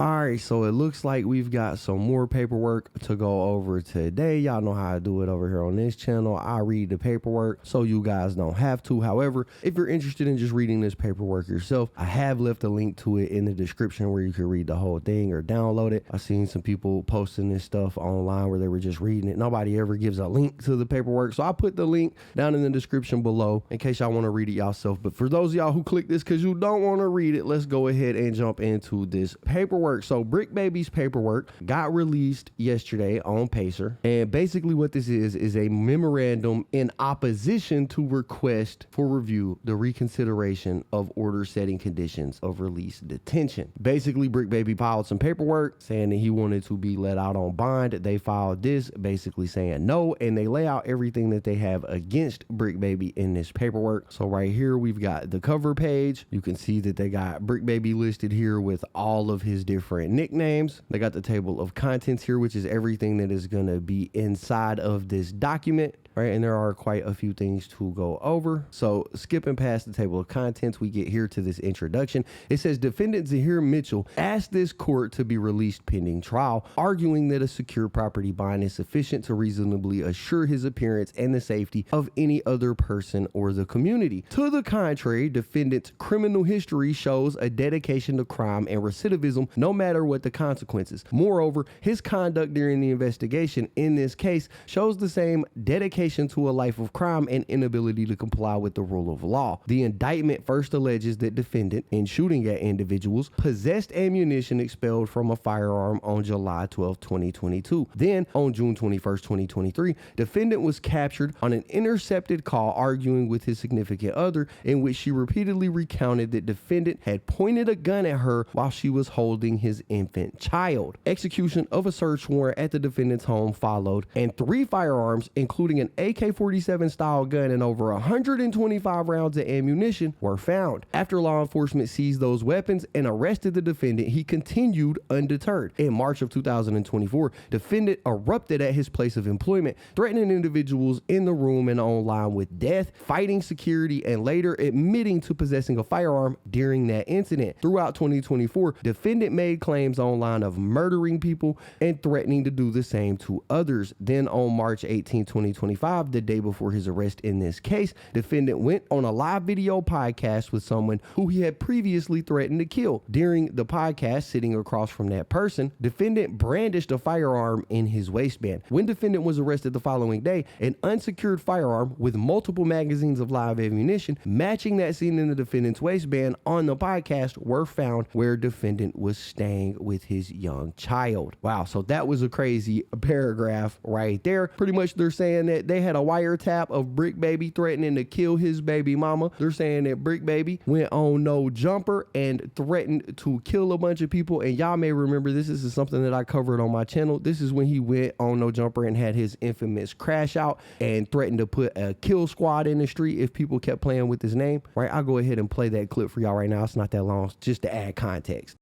All right, so it looks like we've got some more paperwork to go over today. Y'all know how I do it over here on this channel. I read the paperwork so you guys don't have to. However, if you're interested in just reading this paperwork yourself, I have left a link to it in the description where you can read the whole thing or download it. I've seen some people posting this stuff online where they were just reading it. Nobody ever gives a link to the paperwork. So I put the link down in the description below in case y'all want to read it yourself. But for those of y'all who click this because you don't want to read it, let's go ahead and jump into this paperwork. So Bricc Baby's paperwork got released yesterday on Pacer, and basically what this is a memorandum in opposition to request for review the reconsideration of order setting conditions of release detention. Basically, Bricc Baby filed some paperwork saying that he wanted to be let out on bond. They filed this basically saying no, and they lay out everything that they have against Bricc Baby in this paperwork. So right here we've got the cover page. You can see that they got Bricc Baby listed here with all of his different nicknames. They got the table of contents here, which is everything that is going to be inside of this document. Right, and there are quite a few things to go over. So skipping past the table of contents, we get here to this introduction. It says defendant Zahir Mitchell asked this court to be released pending trial, arguing that a secure property bond is sufficient to reasonably assure his appearance and the safety of any other person or the community. To the contrary, defendant's criminal history shows a dedication to crime and recidivism, no matter what the consequences. Moreover, his conduct during the investigation in this case shows the same dedication to a life of crime and inability to comply with the rule of law. The indictment first alleges that defendant, in shooting at individuals, possessed ammunition expelled from a firearm on July 12, 2022. Then, on June 21st, 2023, defendant was captured on an intercepted call arguing with his significant other, in which she repeatedly recounted that defendant had pointed a gun at her while she was holding his infant child. Execution of a search warrant at the defendant's home followed, and 3 firearms, including an AK-47 style gun and over 125 rounds of ammunition, were found. After law enforcement seized those weapons and arrested the defendant, he continued undeterred. In March of 2024, defendant erupted at his place of employment, threatening individuals in the room and online with death, fighting security, and later admitting to possessing a firearm during that incident. Throughout 2024, defendant made claims online of murdering people and threatening to do the same to others. Then on March 18, 2025, the day before his arrest in this case, defendant went on a live video podcast with someone who he had previously threatened to kill. During the podcast, sitting across from that person, defendant brandished a firearm in his waistband. When defendant was arrested the following day, an unsecured firearm with multiple magazines of live ammunition matching that seen in the defendant's waistband on the podcast were found where defendant was staying with his young child. Wow, so that was a crazy paragraph right there. Pretty much they're saying that they had a wiretap of Bricc Baby threatening to kill his baby mama. They're saying that Bricc Baby went on No Jumper and threatened to kill a bunch of people. And y'all may remember this is something that I covered on my channel. This is when he went on No Jumper and had his infamous crash out and threatened to put a kill squad in the street if people kept playing with his name. Right, I'll go ahead and play that clip for y'all right now. It's not that long, just to add context.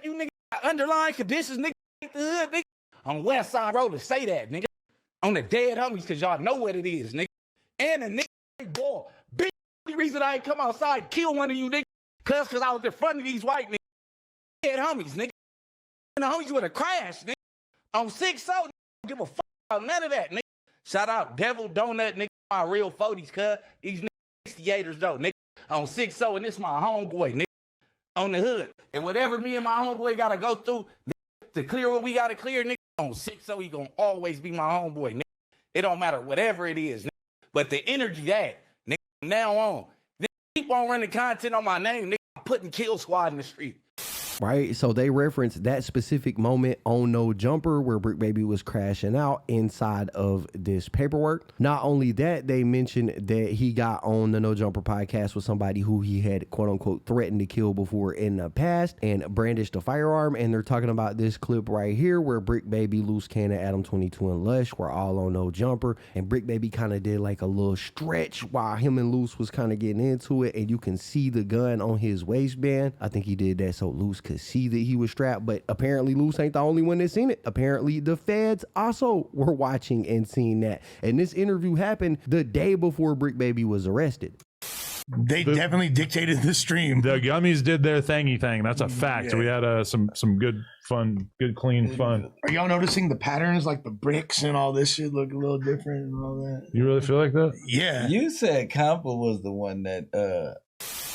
You nigga underlying conditions, nigga, the hood, nigga. On West Side Road to say that, nigga. On the dead homies, cause y'all know what it is, nigga. And a nigga, boy, big reason I ain't come outside and kill one of you niggas, cause I was in front of these white niggas. Dead homies, nigga. And the homies would have crashed, nigga. On 6-0, don't give a fuck about none of that, nigga. Shout out Devil Donut, nigga, my real 40s, cuz. These niggas 68ers though, nigga. On 6-0, and this my homeboy, nigga. On the hood. And whatever me and my homeboy gotta go through, nigga, to clear what we gotta clear, nigga. On 6-0, he gonna always be my homeboy, nigga. It don't matter whatever it is, nigga. But the energy that, nigga, from now on, nigga, keep on running content on my name, nigga. I'm putting Kill Squad in the street. Right, so they referenced that specific moment on No Jumper where Bricc Baby was crashing out inside of this paperwork. Not only that, they mentioned that he got on the No Jumper podcast with somebody who he had quote unquote threatened to kill before in the past and brandished a firearm. And they're talking about this clip right here where Bricc Baby, Loose Cannon, Adam 22, and Lush were all on No Jumper, and Bricc Baby kind of did like a little stretch while him and Loose was kind of getting into it, and you can see the gun on his waistband. I think he did that so Loose could see that he was strapped, but apparently Loose ain't the only one that seen it. Apparently the feds also were watching and seeing that. And this interview happened the day before Bricc Baby was arrested. They definitely dictated the stream. The gummies did their thingy thing. That's a fact. Yeah. So we had some good fun, good clean fun. Are y'all noticing the patterns, like the bricks and all this shit look a little different and all that? You really feel like that? Yeah. You said Compa was the one that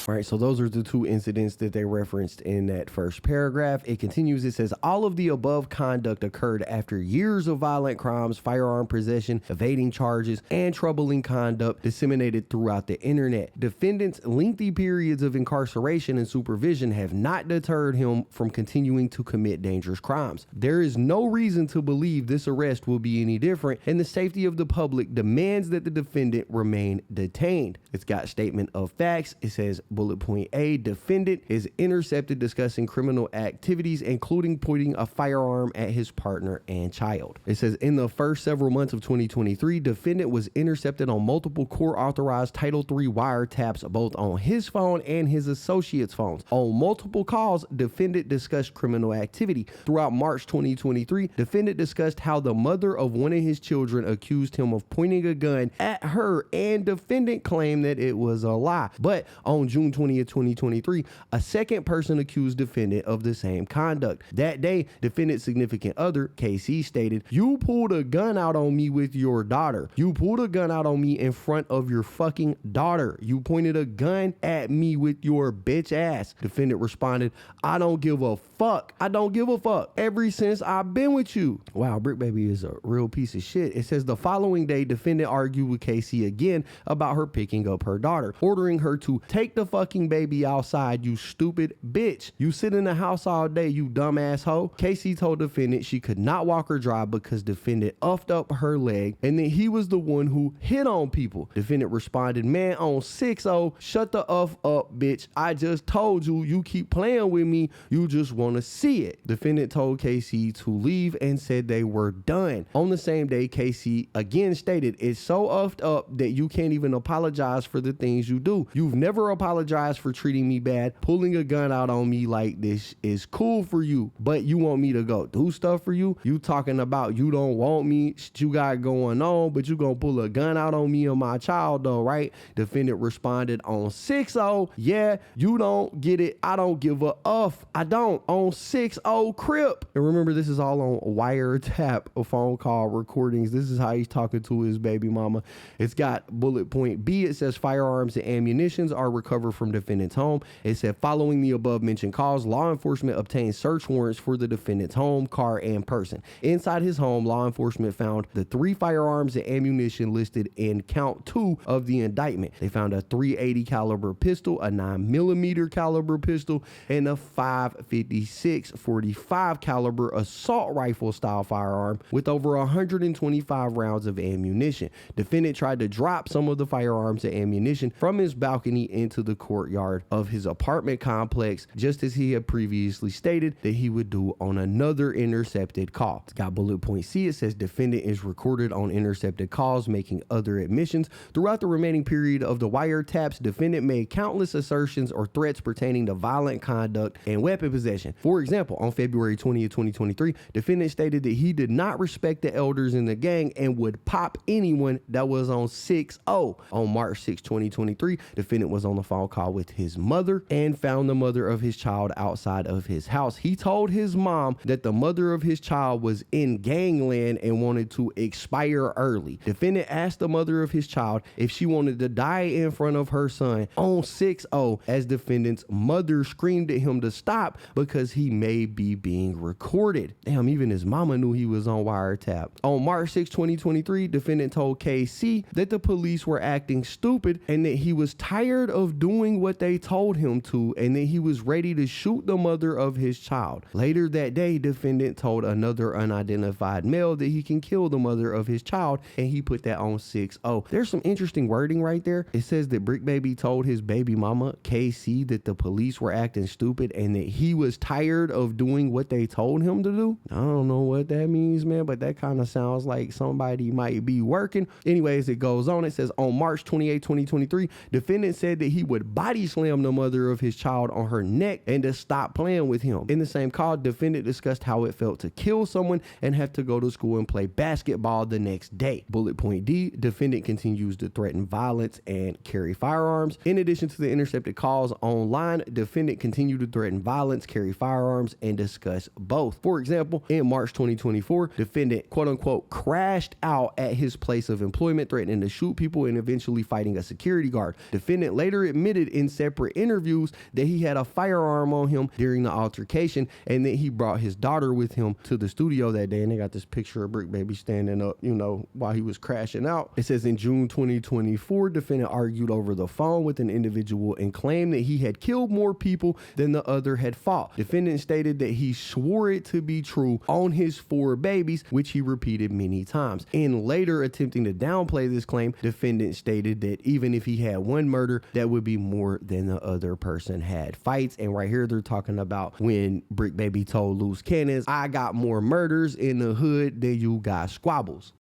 All right, so those are the two incidents that they referenced in that first paragraph. It continues, it says, all of the above conduct occurred after years of violent crimes, firearm possession, evading charges, and troubling conduct disseminated throughout the internet. Defendant's lengthy periods of incarceration and supervision have not deterred him from continuing to commit dangerous crimes. There is no reason to believe this arrest will be any different, and the safety of the public demands that the defendant remain detained. It's got statement of facts. It says, bullet point A, defendant is intercepted discussing criminal activities, including pointing a firearm at his partner and child. It says, in the first several months of 2023, defendant was intercepted on multiple court-authorized Title III wiretaps, both on his phone and his associates' phones. On multiple calls, defendant discussed criminal activity. Throughout March 2023, defendant discussed how the mother of one of his children accused him of pointing a gun at her, and defendant claimed that it was a lie. But on June 20th, 2023, a second person accused defendant of the same conduct. That day, defendant's significant other, KC, stated, "You pulled a gun out on me with your daughter. You pulled a gun out on me in front of your fucking daughter. You pointed a gun at me with your bitch ass." Defendant responded, "I don't give a fuck. I don't give a fuck. Ever since I've been with you." Wow, Bricc Baby is a real piece of shit. It says the following day, defendant argued with KC again about her picking up her daughter, ordering her to take the fucking baby outside, you stupid bitch. You sit in the house all day, you dumb asshole. Casey told defendant she could not walk or drive because defendant uffed up her leg and that he was the one who hit on people. Defendant responded, "Man, on 6-0, shut the up, bitch. I just told you, you keep playing with me, you just want to see it." Defendant told Casey to leave and said they were done. On the same day, Casey again stated, "It's so uffed up that you can't even apologize for the things you do. You've never apologized for treating me bad. Pulling a gun out on me like this is cool for you, but you want me to go do stuff for you? You talking about you don't want me, shit you got going on, but you gonna pull a gun out on me and my child though, right?" Defendant responded on 6-0, "Yeah, you don't get it. I don't give a uff. I don't. On 6-0 Crip." And remember, this is all on wiretap phone call recordings. This is how he's talking to his baby mama. It's got bullet point B. It says firearms and ammunitions are recovered from defendant's home. It said, following the above mentioned calls, law enforcement obtained search warrants for the defendant's home, car, and person. Inside his home, law enforcement found the 3 firearms and ammunition listed in count 2 of the indictment. They found a .380 caliber pistol, a 9mm caliber pistol, and a .556 45 caliber assault rifle style firearm with over 125 rounds of ammunition. Defendant tried to drop some of the firearms and ammunition from his balcony into the courtyard of his apartment complex, just as he had previously stated that he would do on another intercepted call. It's got bullet point C. It says defendant is recorded on intercepted calls making other admissions. Throughout the remaining period of the wiretaps, defendant made countless assertions or threats pertaining to violent conduct and weapon possession. For example, on February 20th, 2023, defendant stated that he did not respect the elders in the gang and would pop anyone that was on 6-0. On March 6, 2023, defendant was on the phone call with his mother and found the mother of his child outside of his house. He told his mom that the mother of his child was in gangland and wanted to expire early. Defendant asked the mother of his child if she wanted to die in front of her son on 6-0, as defendant's mother screamed at him to stop because he may be being recorded. Damn, even his mama knew he was on wiretap. On March 6, 2023, defendant told KC that the police were acting stupid and that he was tired of doing what they told him to and that he was ready to shoot the mother of his child. Later that day, defendant told another unidentified male that he can kill the mother of his child, and he put that on 6-0. There's some interesting wording right there. It says that Bricc Baby told his baby mama, KC, that the police were acting stupid and that he was tired of doing what they told him to do. I don't know what that means, man, but that kind of sounds like somebody might be working. Anyways, it goes on. It says on March 28, 2023, defendant said that he would would body slam the mother of his child on her neck and to stop playing with him. In the same call, defendant discussed how it felt to kill someone and have to go to school and play basketball the next day. Bullet point D, defendant continues to threaten violence and carry firearms. In addition to the intercepted calls online, defendant continued to threaten violence, carry firearms, and discuss both. For example, in March 2024, defendant quote unquote crashed out at his place of employment, threatening to shoot people and eventually fighting a security guard. Defendant later admitted in separate interviews that he had a firearm on him during the altercation and that he brought his daughter with him to the studio that day. And they got this picture of Bricc Baby standing up, you know, while he was crashing out. It says in June 2024, defendant argued over the phone with an individual and claimed that he had killed more people than the other had fought. Defendant stated that he swore it to be true on his 4 babies, which he repeated many times. In later attempting to downplay this claim, defendant stated that even if he had one murder, that would be more than the other person had fights. And right here, they're talking about when Bricc Baby told Loose Cannons, I got more murders in the hood than you got squabbles.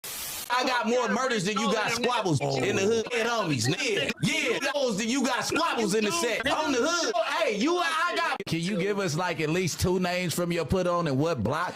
I got more murders than you got squabbles in the hood. And homies, nigga. Yeah, those than you got squabbles in the set. On the hood. Hey, I got. Can you give us like at least 2 names from your put on and what block?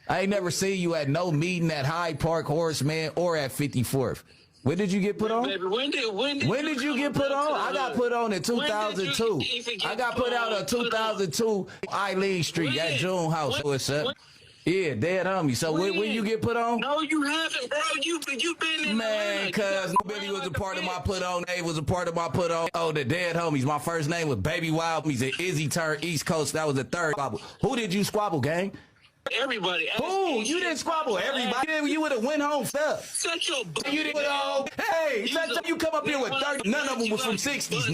I ain't never seen you at no meeting at Hyde Park, Horace Mann, or at 54th. When did you get put on? When did you get put on? I got put on in 2002. I got put out on 2002 Eileen Street at June House. What's up? Yeah, dead homie. So when you get put on? No, you haven't, bro. You've been in man, cuz Billy was a part of my put on. Dave was a part of my put on. Oh, the dead homies. My first name was Baby Wild. He's an Izzy turn East Coast. That was the 3rd squabble. Who did you squabble, gang? Everybody. Who? You didn't squabble everybody. You would have went home stuff. Shut your You didn't go. Hey, you come up here with 30. None of them was from 60s.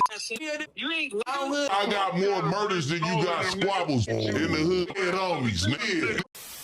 You ain't. I got more murders than you got squabbles in the hood and homies, nigga.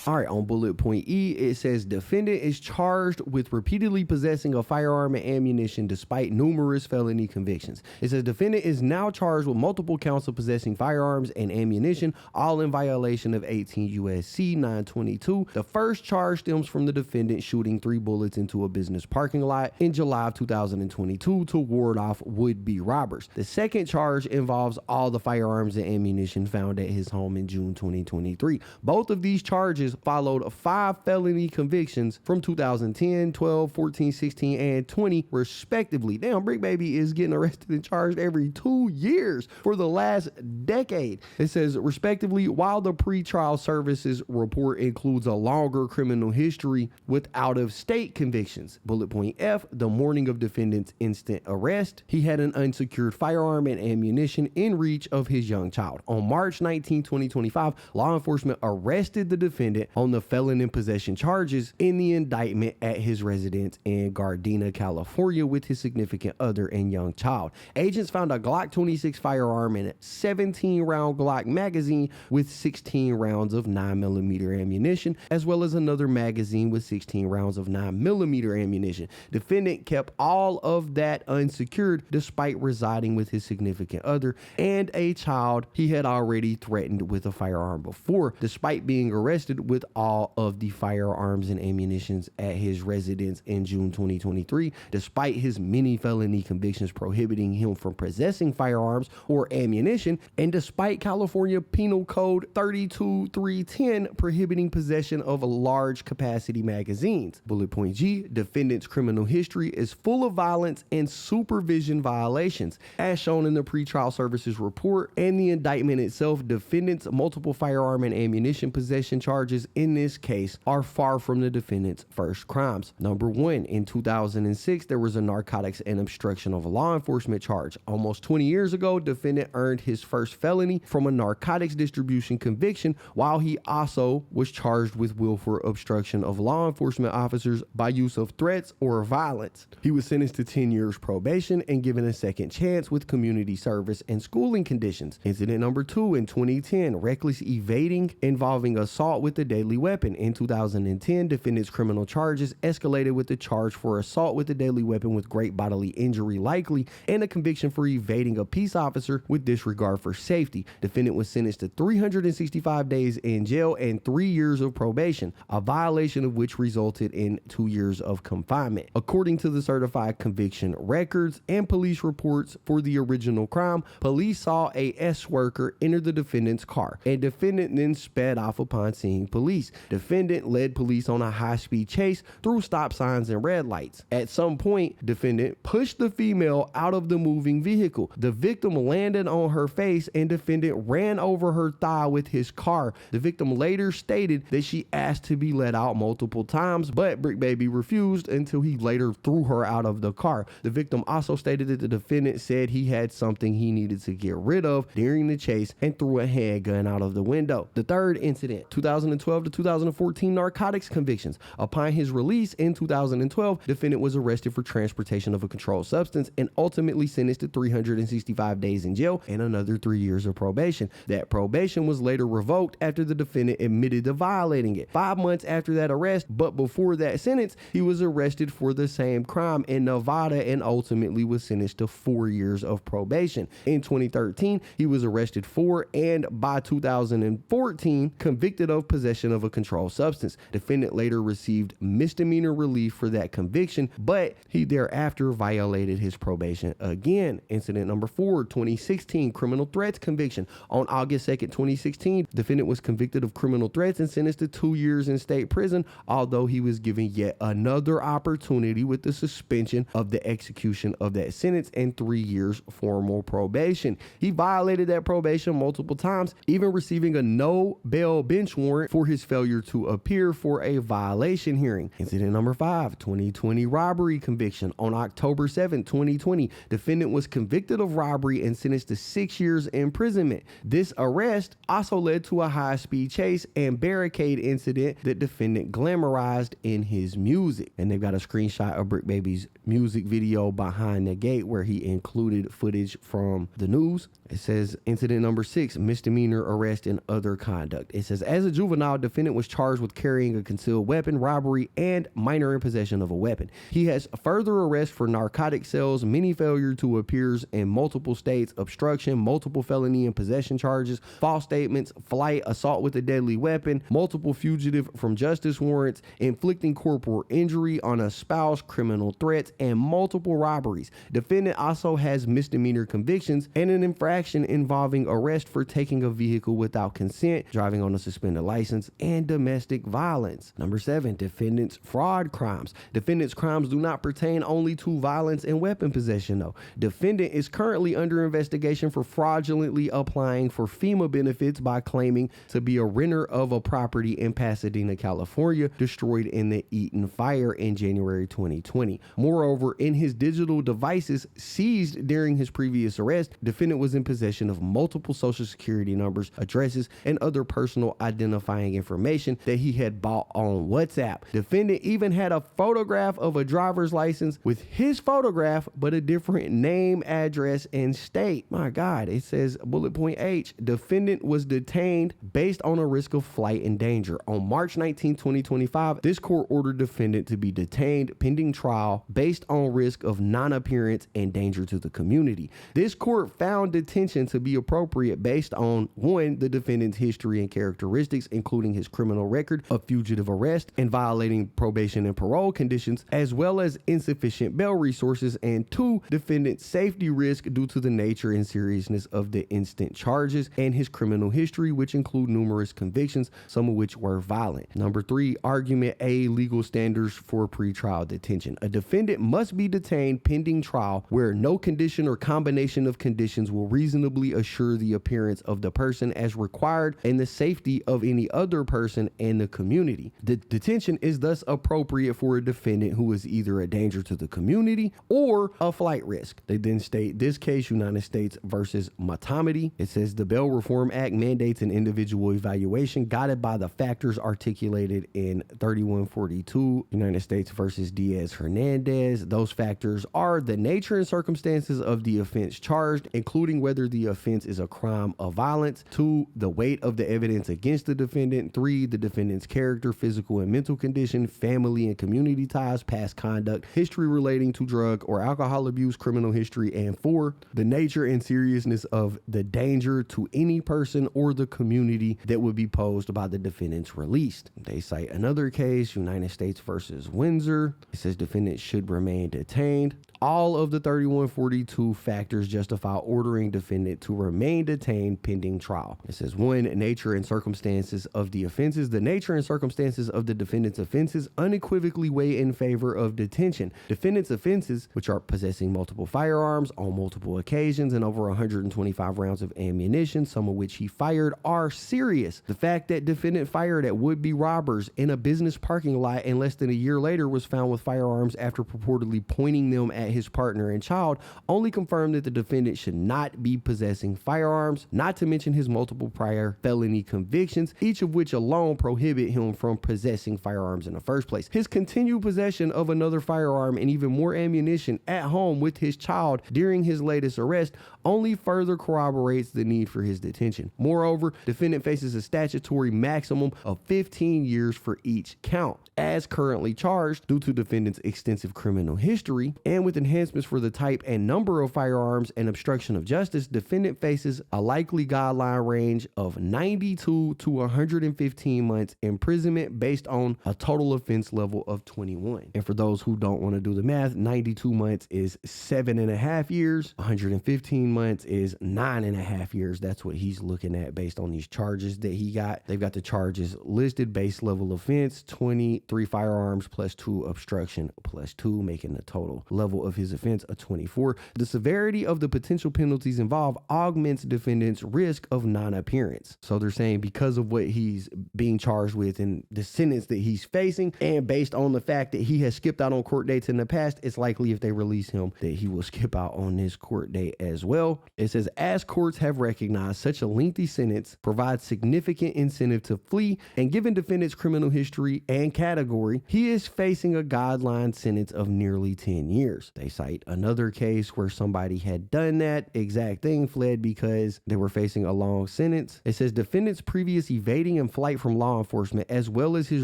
All right, on bullet point E, it says defendant is charged with repeatedly possessing a firearm and ammunition despite numerous felony convictions. It says defendant is now charged with multiple counts of possessing firearms and ammunition, all in violation of 18 U.S.C. 922. The first charge stems from the defendant shooting 3 bullets into a business parking lot in July of 2022 to ward off would-be robbers. The second charge involves all the firearms and ammunition found at his home in June 2023. Both of these charges followed 5 felony convictions from 2010, 12, 14, 16, and 20, respectively. Damn, Bricc Baby is getting arrested and charged every 2 years for the last decade. It says, respectively, while the pretrial services report includes a longer criminal history with out-of-state convictions. Bullet point F, the morning of defendant's instant arrest, he had an unsecured firearm and ammunition in reach of his young child. On March 19, 2025, law enforcement arrested the defendant on the felon in possession charges in the indictment at his residence in Gardena, California with his significant other and young child. Agents found a Glock 26 firearm and a 17-round Glock magazine with 16 rounds of 9mm ammunition, as well as another magazine with 16 rounds of 9mm ammunition. Defendant kept all of that unsecured despite residing with his significant other and a child he had already threatened with a firearm before. Despite being arrested with all of the firearms and ammunitions at his residence in June 2023, despite his many felony convictions prohibiting him from possessing firearms or ammunition, and despite California Penal Code 32310 prohibiting possession of large capacity magazines. Bullet point G, defendant's criminal history is full of violence and supervision violations. As shown in the pretrial services report and the indictment itself, defendant's multiple firearm and ammunition possession charges in this case are far from the defendant's first crimes. Number 1, in 2006, there was a narcotics and obstruction of law enforcement charge. Almost 20 years ago, defendant earned his first felony from a narcotics distribution conviction, while he also was charged with willful obstruction of law enforcement officers by use of threats or violence. He was sentenced to 10 years probation and given a second chance with community service and schooling conditions. Incident number 2, in 2010, reckless evading involving assault with a deadly weapon. In 2010, defendant's criminal charges escalated with the charge for assault with a deadly weapon with great bodily injury likely and a conviction for evading a peace officer with disregard for safety. Defendant was sentenced to 365 days in jail and 3 years of probation, a violation of which resulted in 2 years of confinement. According to the certified conviction records and police reports for the original crime, police saw a S worker enter the defendant's car, and defendant then sped off upon seeing police. Defendant led police on a high-speed chase through stop signs and red lights. At some point, defendant pushed the female out of the moving vehicle. The victim landed on her face and defendant ran over her thigh with his car. The victim later stated that she asked to be let out multiple times, but Bricc Baby refused until he later threw her out of the car. The victim also stated that the defendant said he had something he needed to get rid of during the chase and threw a handgun out of the window. The third incident, 2012 to 2014 narcotics convictions. Upon his release in 2012, defendant was arrested for transportation of a controlled substance and ultimately sentenced to 365 days in jail and another 3 years of probation. That probation was later revoked after the defendant admitted to violating it. 5 months after that arrest, but before that sentence, he was arrested for the same crime in Nevada and ultimately was sentenced to 4 years of probation. In 2013, he was arrested for and by 2014 convicted of possession of a controlled substance. Defendant later received misdemeanor relief for that conviction, but he thereafter violated his probation again. Incident number 4, 2016 criminal threats conviction. On August 2nd, 2016, defendant was convicted of criminal threats and sentenced to 2 years in state prison, although he was given yet another opportunity with the suspension of the execution of that sentence and 3 years formal probation. He violated that probation multiple times, even receiving a no bail bench warrant for his failure to appear for a violation hearing. Incident number 5, 2020 robbery conviction. On October 7, 2020, defendant was convicted of robbery and sentenced to 6 years imprisonment. This arrest also led to a high-speed chase and barricade incident that defendant glamorized in his music. And they've got a screenshot of Bricc Baby's music video behind the gate where he included footage from the news. It says incident number 6, misdemeanor arrest and other conduct. It says as a juvenile, defendant was charged with carrying a concealed weapon, robbery, and minor in possession of a weapon. He has further arrest for narcotic sales, many failure to appears in multiple states, obstruction, multiple felony and possession charges, false statements, flight, assault with a deadly weapon, multiple fugitive from justice warrants, inflicting corporal injury on a spouse, criminal threats, and multiple robberies. Defendant also has misdemeanor convictions and an infraction involving arrest for taking a vehicle without consent, driving on a suspended license, and domestic violence. Number 7, defendant's fraud crimes. Defendant's crimes do not pertain only to violence and weapon possession though. Defendant is currently under investigation for fraudulently applying for FEMA benefits by claiming to be a renter of a property in Pasadena, California, destroyed in the Eaton fire in January 2020. Moreover, in his digital devices seized during his previous arrest, defendant was in possession of multiple social security numbers, addresses, and other personal identifying information that he had bought on WhatsApp. Defendant even had a photograph of a driver's license with his photograph, but a different name, address, and state. My God, it says bullet point H, defendant was detained based on a risk of flight and danger. On March 19, 2025, this court ordered defendant to be detained pending trial based on risk of non-appearance and danger to the community. This court found detention to be appropriate based on 1, the defendant's history and characteristics, including his criminal record of fugitive arrest and violating probation and parole conditions, as well as insufficient bail resources, and 2, defendant's safety risk due to the nature and seriousness of the instant charges and his criminal history, which include numerous convictions, some of which were violent. Number 3, argument A, legal standards for pretrial detention. A defendant must be detained pending trial where no condition or combination of conditions will reasonably assure the appearance of the person as required and the safety of any other person in the community. The detention is thus appropriate for a defendant who is either a danger to the community or a flight risk. They then state this case, United States versus Matamidi. It says the Bail Reform Act mandates an individual evaluation guided by the factors articulated in 3142 United States versus Diaz Hernandez. Those factors are the nature and circumstances of the offense charged, including whether whether the offense is a crime of violence. 2, the weight of the evidence against the defendant. 3, the defendant's character, physical and mental condition, family and community ties, past conduct, history relating to drug or alcohol abuse, criminal history. And 4, the nature and seriousness of the danger to any person or the community that would be posed by the defendant's released. They cite another case, United States versus Windsor. It says defendant should remain detained. All of the 3142 factors justify ordering defendant to remain detained pending trial. It says 1, nature and circumstances of the offenses. The nature and circumstances of the defendant's offenses unequivocally weigh in favor of detention. Defendant's offenses, which are possessing multiple firearms on multiple occasions and over 125 rounds of ammunition, some of which he fired, are serious. The fact that defendant fired at would-be robbers in a business parking lot and less than a year later was found with firearms after purportedly pointing them at his partner and child only confirmed that the defendant should not be possessing firearms, not to mention his multiple prior felony convictions, each of which alone prohibit him from possessing firearms in the first place. His continued possession of another firearm and even more ammunition at home with his child during his latest arrest only further corroborates the need for his detention. Moreover, defendant faces a statutory maximum of 15 years for each count. As currently charged, due to defendant's extensive criminal history and with enhancements for the type and number of firearms and obstruction of justice, defendant faces a likely guideline range of 92 to 115 months imprisonment based on a total offense level of 21. And for those who don't want to do the math, 92 months is 7.5 years, 115 months is 9.5 years. That's what he's looking at based on these charges that he got. They've got the charges listed: base level offense, 23 firearms plus 2 obstruction plus 2, making the total level of his offense a 24. The severity of the potential penalties involved augments defendant's risk of non-appearance. So they're saying because of what he's being charged with and the sentence that he's facing, and based on the fact that he has skipped out on court dates in the past, it's likely if they release him that he will skip out on this court date as well. It says, as courts have recognized, such a lengthy sentence provides significant incentive to flee, and given defendant's criminal history and category, he is facing a guideline sentence of nearly 10 years. They cite another case where somebody had done that exact thing, fled because they were facing a long sentence. It says defendant's previous evading and flight from law enforcement, as well as his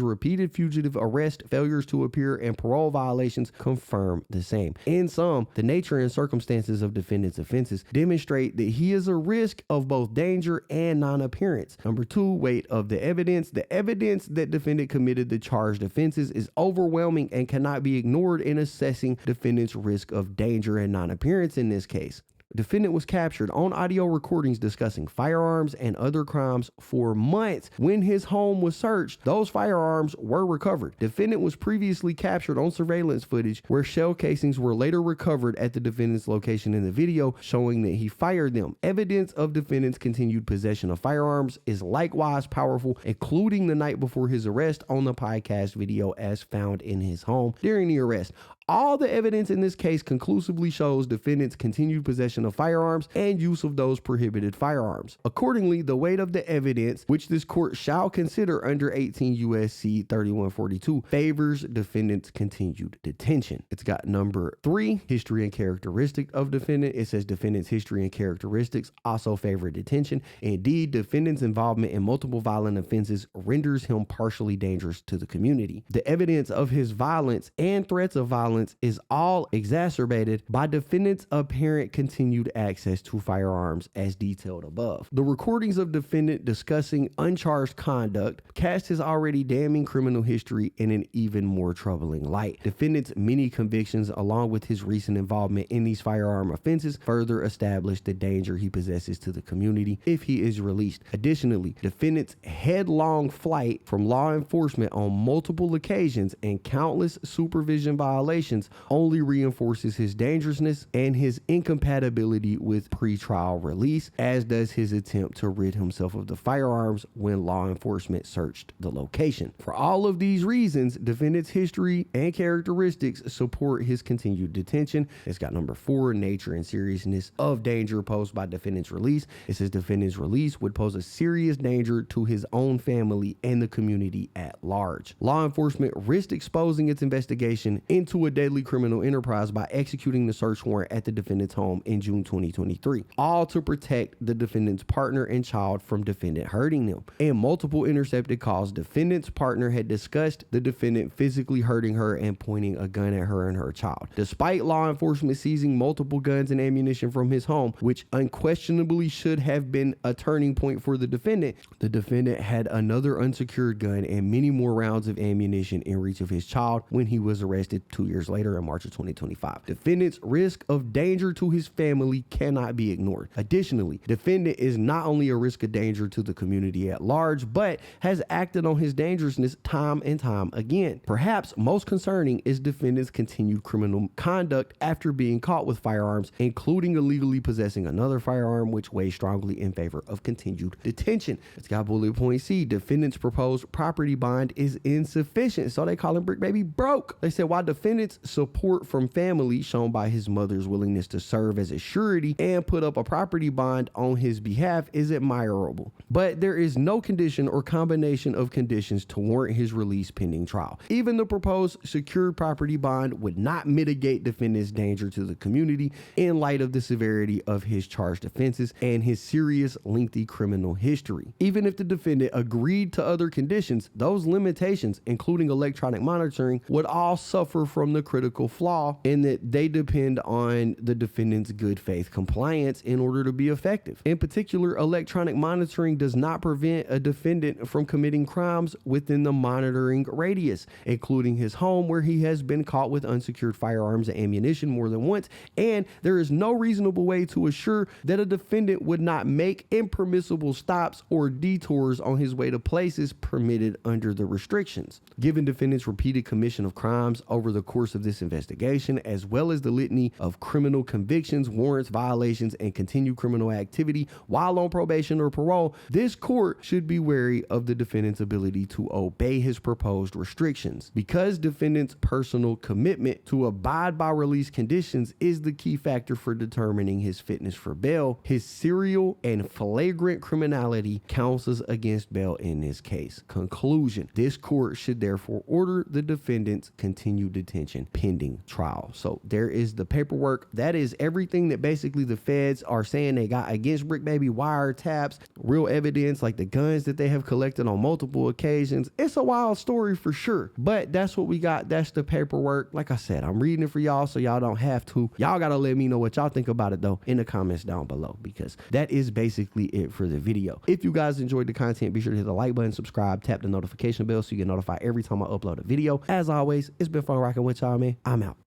repeated fugitive arrest, failures to appear, and parole violations confirm the same. In sum, the nature and circumstances of defendant's offenses demonstrate that he is a risk of both danger and non-appearance. Number 2, weight of the evidence. The evidence that defendant committed the charged offenses is overwhelming and cannot be ignored in assessing defendant's risk of danger and non-appearance in this case. Defendant was captured on audio recordings discussing firearms and other crimes for months. When his home was searched, those firearms were recovered. Defendant was previously captured on surveillance footage where shell casings were later recovered at the defendant's location in the video, showing that he fired them. Evidence of defendant's continued possession of firearms is likewise powerful, including the night before his arrest on the podcast video as found in his home during the arrest. All the evidence in this case conclusively shows defendant's continued possession of firearms and use of those prohibited firearms. Accordingly, the weight of the evidence, which this court shall consider under 18 U.S.C. 3142, favors defendant's continued detention. It's got number 3, history and characteristic of defendant. It says defendant's history and characteristics also favor detention. Indeed, defendant's involvement in multiple violent offenses renders him partially dangerous to the community. The evidence of his violence and threats of violence is all exacerbated by defendant's apparent continued access to firearms as detailed above. The recordings of defendant discussing uncharged conduct cast his already damning criminal history in an even more troubling light. Defendant's many convictions, along with his recent involvement in these firearm offenses, further establish the danger he possesses to the community if he is released. Additionally, defendant's headlong flight from law enforcement on multiple occasions and countless supervision violations only reinforces his dangerousness and his incompatibility with pretrial release, as does his attempt to rid himself of the firearms when law enforcement searched the location. For all of these reasons, defendant's history and characteristics support his continued detention. It's got number 4, nature and seriousness of danger posed by defendant's release. It says defendant's release would pose a serious danger to his own family and the community at large. Law enforcement risked exposing its investigation into a deadly criminal enterprise by executing the search warrant at the defendant's home in June 2023, all to protect the defendant's partner and child from defendant hurting them. In multiple intercepted calls, defendant's partner had discussed the defendant physically hurting her and pointing a gun at her and her child. Despite law enforcement seizing multiple guns and ammunition from his home, which unquestionably should have been a turning point for the defendant had another unsecured gun and many more rounds of ammunition in reach of his child when he was arrested 2 years later in March of 2025. Defendant's risk of danger to his family cannot be ignored. Additionally, defendant is not only a risk of danger to the community at large, but has acted on his dangerousness time and time again. Perhaps most concerning is defendant's continued criminal conduct after being caught with firearms, including illegally possessing another firearm, which weighs strongly in favor of continued detention. It's got bullet point C. Defendant's proposed property bond is insufficient, so they call him Bricc Baby broke. They said while defendant's support from family, shown by his mother's willingness to serve as a surety and put up a property bond on his behalf, is admirable, but there is no condition or combination of conditions to warrant his release pending trial. Even the proposed secured property bond would not mitigate defendant's danger to the community in light of the severity of his charged offenses and his serious, lengthy criminal history. Even if the defendant agreed to other conditions, those limitations, including electronic monitoring, would all suffer from the critical flaw in that they depend on the defendant's good faith compliance in order to be effective. In particular, electronic monitoring does not prevent a defendant from committing crimes within the monitoring radius, including his home, where he has been caught with unsecured firearms and ammunition more than once, and there is no reasonable way to assure that a defendant would not make impermissible stops or detours on his way to places permitted under the restrictions. Given defendant's repeated commission of crimes over the course of this investigation, as well as the litany of criminal convictions, warrants, violations, and continued criminal activity while on probation or parole, this court should be wary of the defendant's ability to obey his proposed restrictions. Because defendant's personal commitment to abide by release conditions is the key factor for determining his fitness for bail, his serial and flagrant criminality counsels against bail in this case. Conclusion: this court should therefore order the defendant's continued detention pending trial. So there is the paperwork. That is everything that basically the feds are saying they got against Bricc Baby. Wiretaps, real evidence like the guns that they have collected on multiple occasions. It's a wild story for sure, but that's what we got. That's the paperwork. Like I said, I'm reading it for y'all so y'all don't have to. Y'all gotta let me know what y'all think about it though in the comments down below, because that is basically it for the video. If you guys enjoyed the content, be sure to hit the like button, subscribe, tap the notification bell so you get notified every time I upload a video. As always, it's been fun rocking with y'all, man. I'm out.